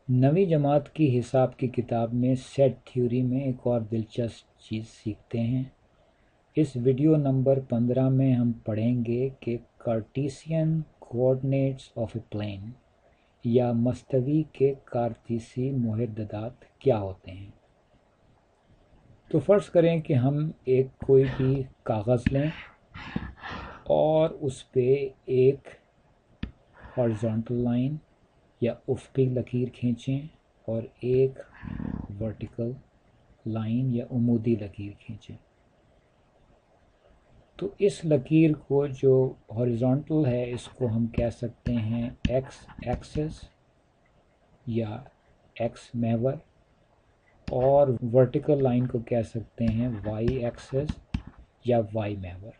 नवीं जमात की हिसाब की किताब में सेट थ्योरी में एक और दिलचस्प चीज़ सीखते हैं। इस वीडियो नंबर 15 में हम पढ़ेंगे कि Cartesian coordinates of a plane या मस्तवी के कारतीसी मुहद्ददात क्या होते हैं। तो फ़र्ज़ करें कि हम एक कोई भी कागज़ लें और उस पे एक हॉरिजॉन्टल लाइन या उफ़क़ी लकीर खींचें और एक वर्टिकल लाइन या उमूदी लकीर खींचें। तो इस लकीर को जो हॉरिजॉन्टल है इसको हम कह सकते हैं एक्स एक्सिस या एक्स महवर, और वर्टिकल लाइन को कह सकते हैं वाई एक्सिस या वाई महवर।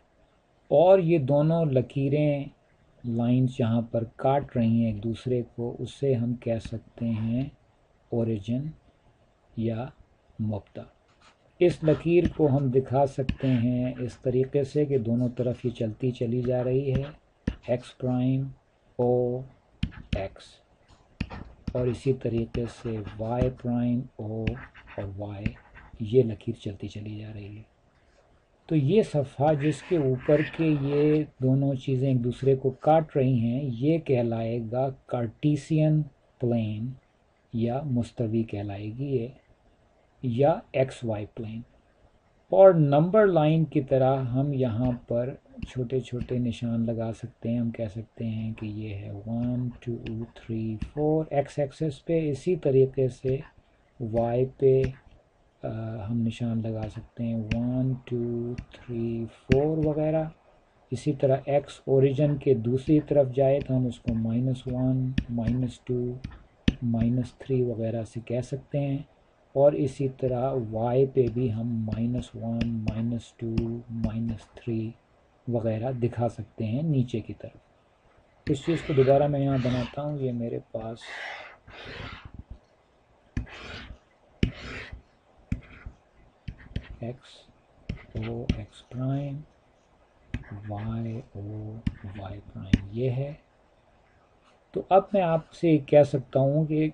और ये दोनों लकीरें लाइंस जहाँ पर काट रही हैं एक दूसरे को, उससे हम कह सकते हैं ओरिजिन या मुब्दा। इस लकीर को हम दिखा सकते हैं इस तरीके से कि दोनों तरफ ये चलती चली जा रही है, एक्स प्राइम ओ एक्स, और इसी तरीके से वाई प्राइम ओ और वाई, ये लकीर चलती चली जा रही है। तो ये सफ़ा जिसके ऊपर के ये दोनों चीज़ें एक दूसरे को काट रही हैं, ये कहलाएगा कार्टेशियन प्लेन या मुस्तवी कहलाएगी ये, या एक्स वाई प्लेन। और नंबर लाइन की तरह हम यहाँ पर छोटे छोटे निशान लगा सकते हैं। हम कह सकते हैं कि ये है 1 2 3 4 एक्स एक्सिस पे। इसी तरीके से वाई पे हम निशान लगा सकते हैं 1 2 3 4 वगैरह। इसी तरह एक्स ओरिजिन के दूसरी तरफ जाए तो हम उसको -1 -2 -3 वगैरह से कह सकते हैं। और इसी तरह वाई पे भी हम -1 -2 -3 वगैरह दिखा सकते हैं नीचे की तरफ। इस चीज़ को दोबारा मैं यहाँ बनाता हूँ। ये मेरे पास X O X prime, Y O Y prime ये है। तो अब मैं आपसे कह सकता हूँ कि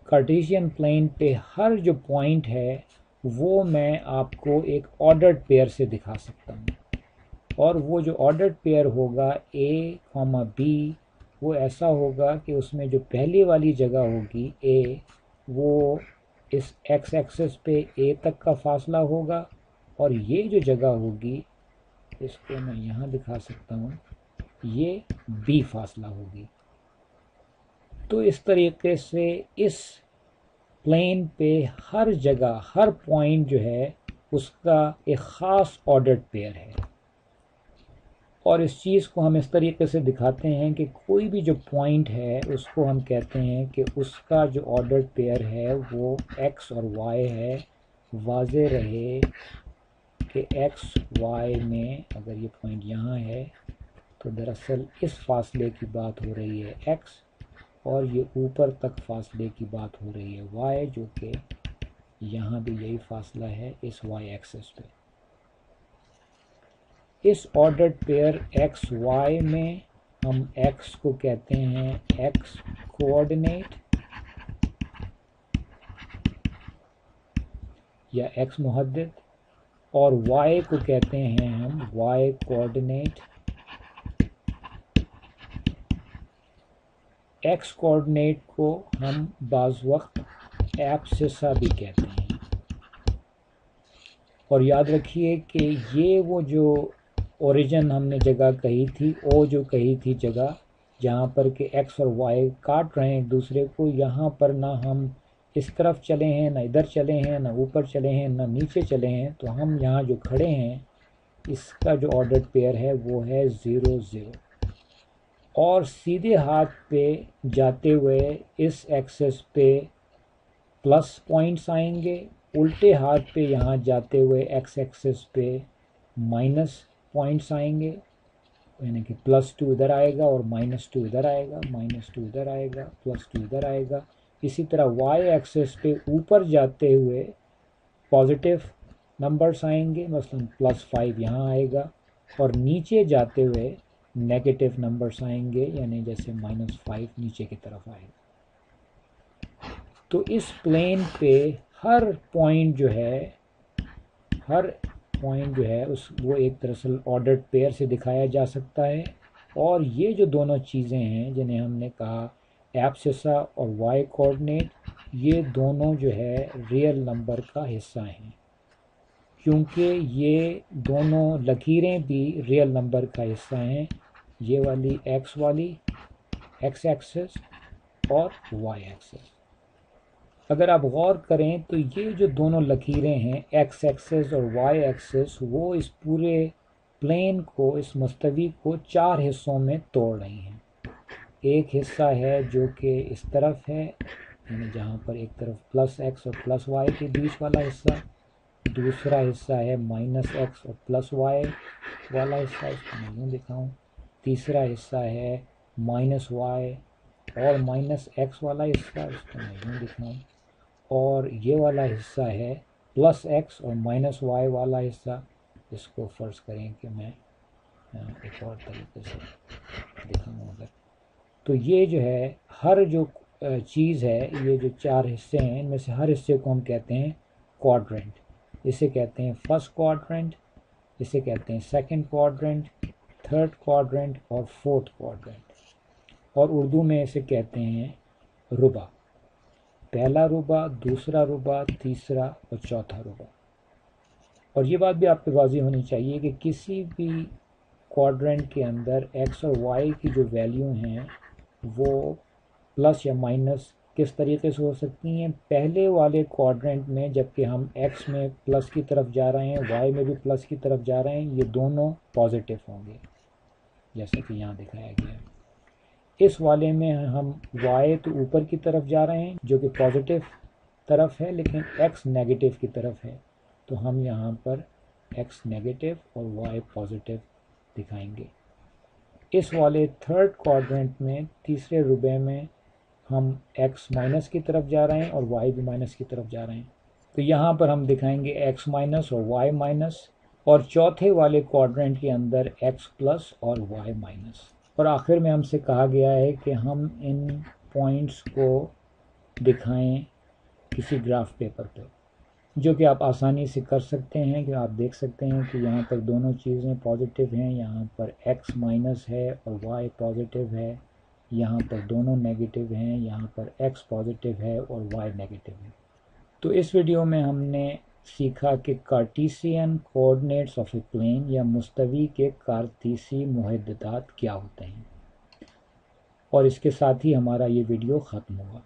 कार्टेशियन प्लेन पे हर जो पॉइंट है वो मैं आपको एक ऑर्डर्ड पेयर से दिखा सकता हूँ। और वो जो ऑर्डर्ड पेयर होगा ए कॉमा बी, वो ऐसा होगा कि उसमें जो पहली वाली जगह होगी ए, वो इस एक्स एक्सिस पे ए तक का फासला होगा, और ये जो जगह होगी इसको मैं यहाँ दिखा सकता हूँ, ये बी फासला होगी। तो इस तरीके से इस प्लेन पे हर जगह हर पॉइंट जो है उसका एक ख़ास ऑर्डर्ड पेयर है। और इस चीज़ को हम इस तरीके से दिखाते हैं कि कोई भी जो पॉइंट है उसको हम कहते हैं कि उसका जो ऑर्डर्ड पेयर है वो एक्स और वाई है। वाज़े रहे कि एक्स वाई में अगर ये पॉइंट यहाँ है तो दरअसल इस फासले की बात हो रही है एक्स, और ये ऊपर तक फासले की बात हो रही है वाई, जो कि यहाँ भी यही फासला है इस वाई एक्सिस पे। इस ऑर्डर्ड पेयर एक्स वाई में हम एक्स को कहते हैं एक्स कोऑर्डिनेट या एक्स मुहद्दिद, और वाई को कहते हैं हम वाई कोऑर्डिनेट। एक्स कोऑर्डिनेट को हम बाज़ वक्त एब्सिसा भी कहते हैं। और याद रखिए कि ये वो जो ओरिजिन हमने जगह कही थी, ओ जो कही थी जगह जहाँ पर कि एक्स और वाई काट रहे हैं एक दूसरे को, यहाँ पर ना हम इस तरफ चले हैं, ना इधर चले हैं, ना ऊपर चले हैं, ना नीचे चले हैं। तो हम यहाँ जो खड़े हैं इसका जो ऑर्डर्ड पेयर है वो है 0 0। और सीधे हाथ पे जाते हुए इस एक्सेस पे प्लस पॉइंट्स आएंगे, उल्टे हाथ पे यहाँ जाते हुए एक्स एक्सेस पे माइनस पॉइंट्स आएंगे, यानी कि +2 इधर आएगा और -2 इधर आएगा, -2 इधर आएगा, +2 इधर आएगा। इसी तरह वाई एक्सेस पे ऊपर जाते हुए पॉजिटिव नंबर्स आएंगे, मसलन +5 यहाँ आएगा, और नीचे जाते हुए नेगेटिव नंबर्स आएंगे, यानी जैसे -5 नीचे की तरफ आएगा। تو اس پلین پہ ہر پوائنٹ جو ہے وہ ایک دراصل آرڈرڈ پیئر سے دکھایا جا سکتا ہے، اور یہ جو دونوں چیزیں ہیں جنہیں ہم نے کہا ایبسسا اور وائی کوآرڈینیٹ، یہ دونوں جو ہے ریئل نمبر کا حصہ ہیں، کیونکہ یہ دونوں لکیریں بھی ریئل نمبر کا حصہ ہیں، یہ والی ایکس ایکسس اور وائی ایکسس۔ اگر آپ غور کریں تو یہ جو دونوں لکیریں ہیں ایکس ایکسس اور وائی ایکسس، وہ اس پورے پلین کو، اس مستوی کو 4 حصوں میں توڑ رہی ہیں۔ ایک حصہ ہے جو کہ اس طرف ہے، یعنی جہاں پر ایک طرف پلس ایکس اور پلس وائی کے بیچ والا حصہ، دوسرا حصہ ہے مائنس ایکس اور پلس وائی والا حصہ، اس کو میں یوں دکھاؤں، تیسرا حصہ ہے مائنس وائی اور مائنس ایکس والا حصہ، اس کو میں یوں دکھاؤں، اور یہ والا حصہ ہے پلس ایکس اور مائنس وائی والا حصہ، اس کو فرض کریں کہ میں ایک اور طریقے سے دکھاؤں اگر، تو یہ جو ہے ہر جو چیز ہے، یہ جو 4 حصے ہیں، ان میں سے ہر حصے کو ہم کہتے ہیں کوارڈرنٹ۔ اسے کہتے ہیں فرسٹ کوارڈرنٹ، اسے کہتے ہیں سیکنڈ کوارڈرنٹ، تھرڈ کوارڈرنٹ اور فورتھ کوارڈرنٹ، اور اردو میں اسے کہتے ہیں ربع، پہلا ربع، دوسرا ربع، تیسرا اور چوتھا ربع۔ اور یہ بات بھی آپ پہ واضح ہونی چاہیے کہ کسی بھی کوارڈرنٹ کے اندر ایکس اور وائی کی جو ویلیو ہیں وہ پلس یا مائنس کس طریقے سے ہو سکتی ہیں؟ پہلے والے کوارڈرنٹ میں جب کہ ہم ایکس میں پلس کی طرف جا رہے ہیں، وائی میں بھی پلس کی طرف جا رہے ہیں، یہ دونوں پازیٹیو ہوں گے جیسا کہ یہاں دکھایا گیا ہے۔ اس والے میں ہم وائی تو اوپر کی طرف جا رہے ہیں جو کہ پازیٹیو طرف ہے، لیکن ایکس نیگیٹو کی طرف ہے، تو ہم یہاں پر ایکس نیگیٹو اور وائی پازیٹیو دکھائیں گے۔ اس والے تھرڈ کوارڈرنٹ میں، تیسرے ربع میں، ہم ایکس مائنس کی طرف جا رہے ہیں اور وائی بھی مائنس کی طرف جا رہے ہیں، تو یہاں پر ہم دکھائیں گے ایکس مائنس اور وائی مائنس، اور چوتھے والے کوارڈرنٹ کے اندر ایکس پلس اور وائی مائنس۔ اور آخر میں ہم سے کہا گیا ہے کہ ہم ان پوائنٹس کو دکھائیں کسی گراف پیپر پہ، جو کہ آپ آسانی سے کر سکتے ہیں، کہ آپ دیکھ سکتے ہیں کہ یہاں پر دونوں چیزیں پازیٹیو ہیں، یہاں پر ایکس مائنس ہے اور وائی پازیٹیو ہے، یہاں پر دونوں نیگیٹو ہیں، یہاں پر ایکس پازیٹیو ہے اور وائی نیگیٹو ہے۔ تو اس ویڈیو میں ہم نے سیکھا کہ کارٹیسین کوآرڈینیٹس آف اے پلین یا مستوی کے کارتیسی محددات کیا ہوتے ہیں، اور اس کے ساتھ ہی ہمارا یہ ویڈیو ختم ہوا۔